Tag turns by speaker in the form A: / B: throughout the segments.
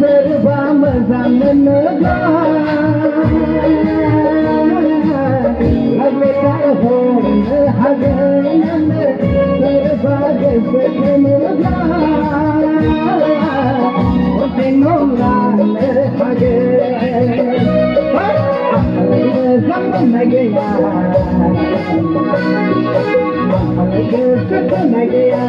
A: Serba mazang menegak Agakal hon hagayan Serba gesek menegak Ote nongran hagayan Akal zaman nagaya Akal gesek nagaya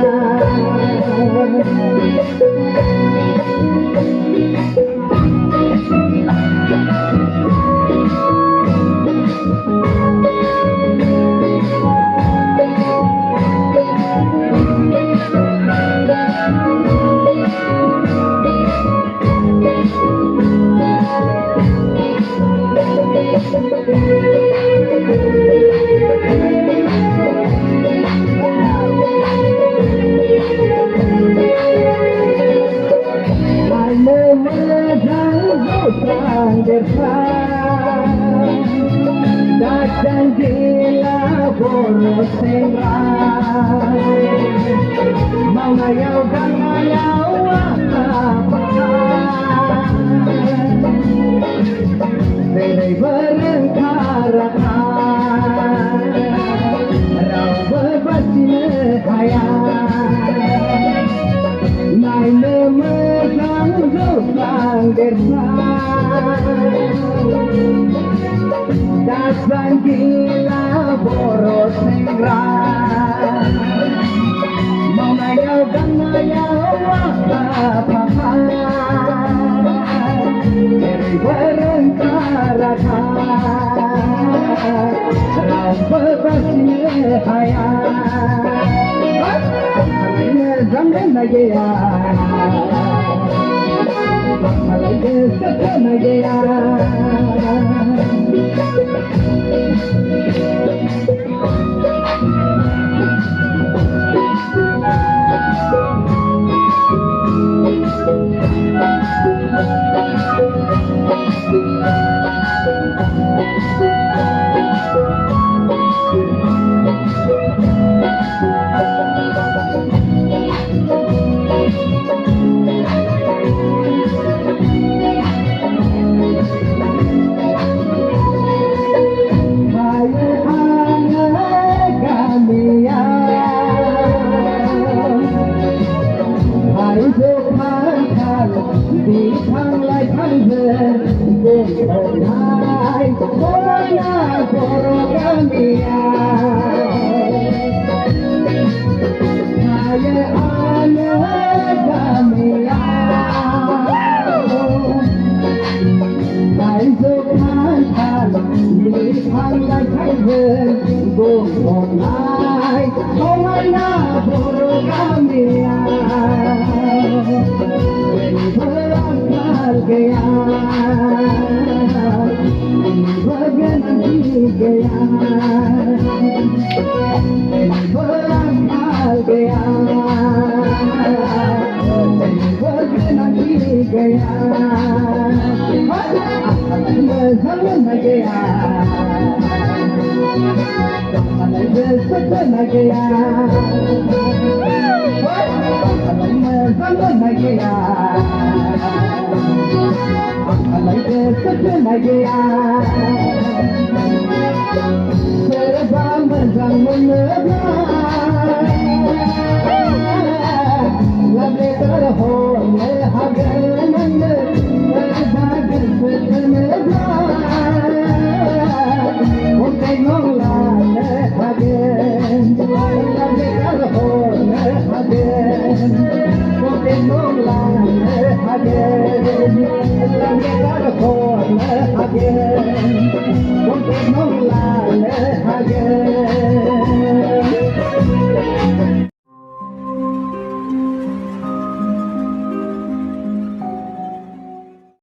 A: Datang gila boros tengah Mau ngayau kan ngayau apa Sedai berengkarakan Rau berbasi nehayat Nai memegang zutang gersang Datang gila boros nengran Mau ngayau kan ngayau apa Dari berengkarakan Rau berbasi hayat Zamben nagaya Malay sekar nagaya Di thang lai thang về cùng hồn hai Corona Corogambia Hãy ane Gambia Hãy giúp than đi thang lai thang về cùng hồn hai Corona Corogambia गया भगन गया गया भगन गया न गया न गया न गया Nagaya Serba mazang menegak Labe terhon haganan Serba gesek menegak Ote nonglan hagen Labe terhon hagen Ote nonglan hagen Labe terhon again, don't get no line again.